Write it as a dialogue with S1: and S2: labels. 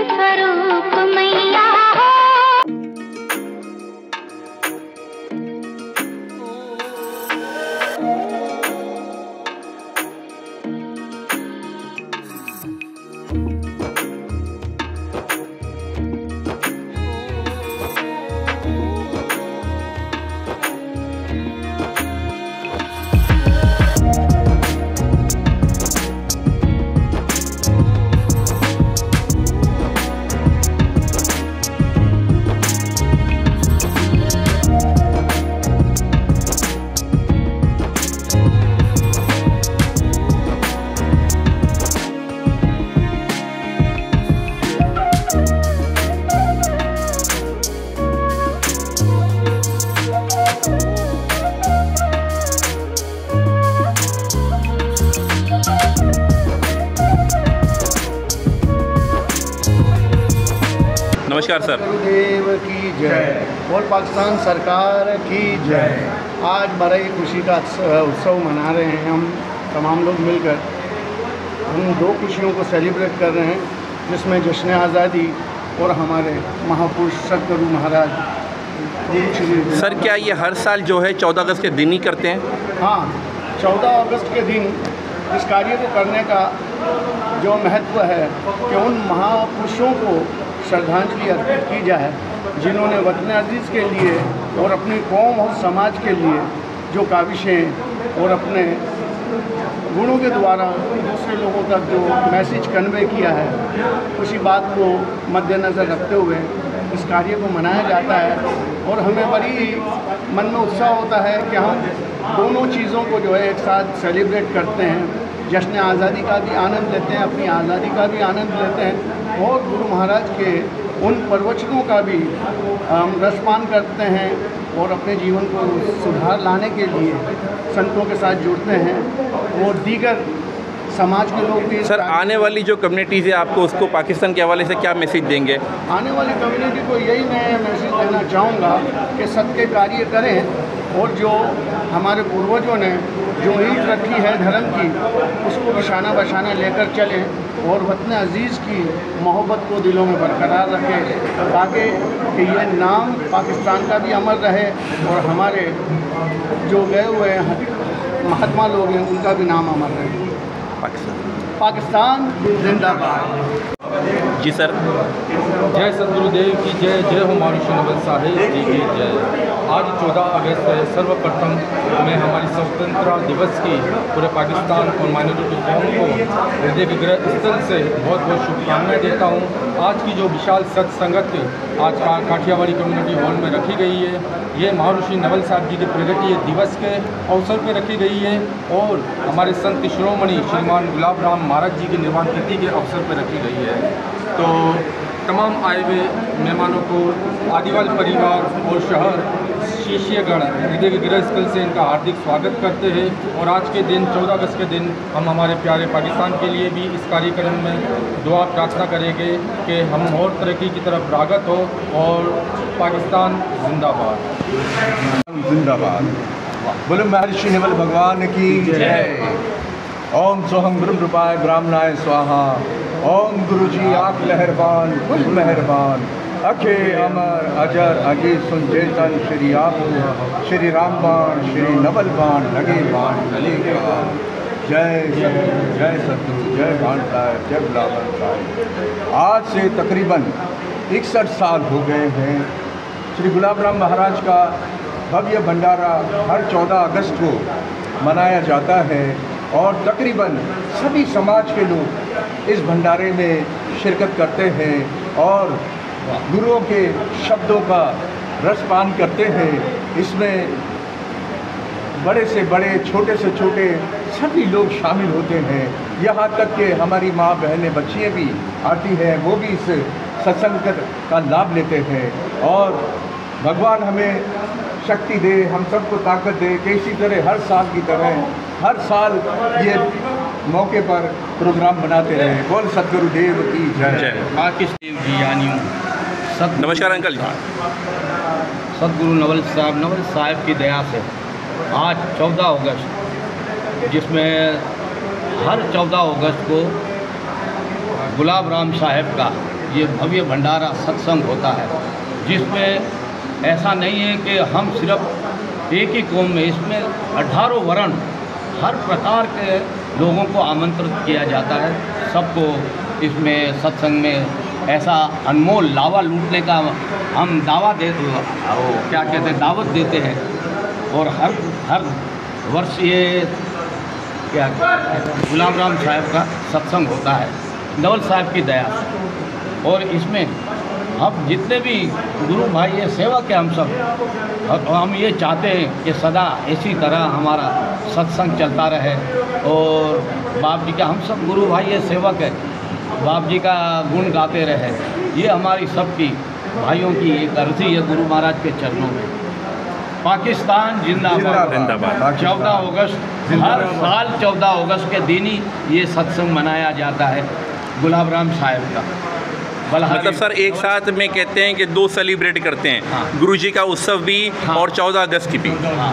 S1: स्वरूप मैया हो।
S2: नमस्कार सर।
S3: गुरुदेव की जय और पाकिस्तान सरकार की जय। आज बड़ा ही खुशी का उत्सव मना रहे हैं हम तमाम लोग मिलकर। हम दो खुशियों को सेलिब्रेट कर रहे हैं, जिसमें जश्न आज़ादी और हमारे महापुरुष सदगुरु महाराज गुरु श्री।
S2: सर क्या ये हर साल जो है 14 अगस्त के दिन ही करते हैं?
S3: हाँ, 14 अगस्त के दिन इस कार्य को करने का जो महत्व है कि उन महापुरुषों को श्रद्धांजलि अर्पित की जाए जिन्होंने वतन अजीज़ के लिए और अपनी कौम और समाज के लिए जो काविशें और अपने गुणों के द्वारा दूसरे लोगों तक जो मैसेज कन्वे किया है, उसी बात को मद्देनज़र रखते हुए इस कार्य को मनाया जाता है। और हमें बड़ी मन में उत्साह होता है कि हम दोनों चीज़ों को जो है एक साथ सेलिब्रेट करते हैं। जश्न आज़ादी का भी आनंद लेते हैं, अपनी आज़ादी का भी आनंद लेते हैं और गुरु महाराज के उन प्रवचनों का भी हम रसपान करते हैं और अपने जीवन को सुधार लाने के लिए संतों के साथ जुड़ते हैं और दीगर समाज के लोग भी।
S2: सर आने वाली जो कम्युनिटीज़ है आपको उसको पाकिस्तान के हवाले से क्या मैसेज देंगे?
S3: आने वाली कम्युनिटी को यही मैं मैसेज देना चाहूँगा कि सत्य कार्य करें और जो हमारे पूर्वजों ने जो ईंट रखी है धर्म की, उसको निशाना बशाना लेकर चलें और वतन अजीज़ की मोहब्बत को दिलों में बरकरार रखें, ताकि कि ये नाम पाकिस्तान का भी अमर रहे और हमारे जो गए हुए महात्मा लोग हैं उनका भी नाम अमर रहे। पाकिस्तान जिंदाबाद।
S2: जी सर।
S4: जय सदगुरुदेव की जय, जय हो मानुषी नवल साहेब जी की जय। आज 14 अगस्त है। सर्वप्रथम मैं हमारी स्वतंत्रता दिवस की पूरे पाकिस्तान और माइनॉरिटी कौम को हृदय विग्रह स्थल से बहुत बहुत शुभकामनाएं देता हूं। आज की जो विशाल सत्संगत आज काठियावाड़ी कम्युनिटी हॉल में रखी गई है, ये महर्षि नवल साहब जी के प्रगटीय दिवस के अवसर पर रखी गई है और हमारे संत शिरोमणि श्रीमान गुलाब राम महाराज जी की निर्वाण तिथि के अवसर पर रखी गई है। तो तमाम आए हुए मेहमानों को आदिवाल परिवार और शहर शिष्यगण हृदय विग्रह स्थल से इनका हार्दिक स्वागत करते हैं। और आज के दिन 14 अगस्त के दिन हम हमारे प्यारे पाकिस्तान के लिए भी इस कार्यक्रम में दुआ प्रार्थना करेंगे कि हम और तरक्की की तरफ रागत हो और पाकिस्तान जिंदाबाद
S5: जिंदाबाद। बोलो महर्षि नवल भगवान की जय। ओम सोहम ब्रह्म रूपाय ब्राह्मणाय स्वाहा। ओम गुरुजी आप मेहरबान खुद मेहरबान। अखे अमर अजर अजीत सुन चेतन श्री आप श्री राम बाण श्री नवल बाण लगे बाण लगेगा। जय जय सतगुरु, जय भान साहब, जय गुलाब साहब। आज से तकरीबन 61 साल हो गए हैं। श्री गुलाब राम महाराज का भव्य भंडारा हर 14 अगस्त को मनाया जाता है और तकरीबन सभी समाज के लोग इस भंडारे में शिरकत करते हैं और गुरुओं के शब्दों का रसपान करते हैं। इसमें बड़े से बड़े, छोटे से छोटे सभी लोग शामिल होते हैं। यहाँ तक कि हमारी माँ बहनें बच्चियाँ भी आती हैं, वो भी इस सत्संग का लाभ लेते हैं। और भगवान हमें शक्ति दे, हम सबको ताकत दे कि इसी तरह हर साल की तरह हर साल ये मौके पर प्रोग्राम बनाते रहे। बोल सदगुरुदेव की जय।
S4: पाकिस्तान जी यानियों
S2: नमस्कार अंकल जी।
S4: सदगुरु नवल साहब की दया से आज 14 अगस्त, जिसमें हर 14 अगस्त को गुलाब राम साहब का
S6: ये भव्य भंडारा सत्संग होता है, जिसमें ऐसा नहीं है कि हम सिर्फ एक ही कौम में, इसमें 18 वर्ण हर प्रकार के लोगों को आमंत्रित किया जाता है। सबको इसमें सत्संग में ऐसा अनमोल लावा लूटने का हम दावत दावत देते हैं। और हर वर्ष ये क्या गुलाम राम साहब का सत्संग होता है, नवल साहब की दया से। और इसमें हम जितने भी गुरु भाई ये सेवक है, हम सब, और हम ये चाहते हैं कि सदा इसी तरह हमारा सत्संग चलता रहे। और बाप जी का, हम सब गुरु भाई ये सेवक है, बाप जी का गुण गाते रहे। ये हमारी सबकी भाइयों की एक अर्जी है गुरु महाराज के चरणों में। पाकिस्तान जिंदाबाद। 14 अगस्त हर साल 14 अगस्त के दिन ही ये सत्संग मनाया जाता है गुलाम राम साहब का।
S2: मतलब सर एक साथ में कहते हैं कि 2 सेलिब्रेट करते हैं,
S6: हाँ।
S2: गुरुजी का उत्सव भी
S6: हाँ।
S2: और 14 अगस्त की भी।
S6: हाँ।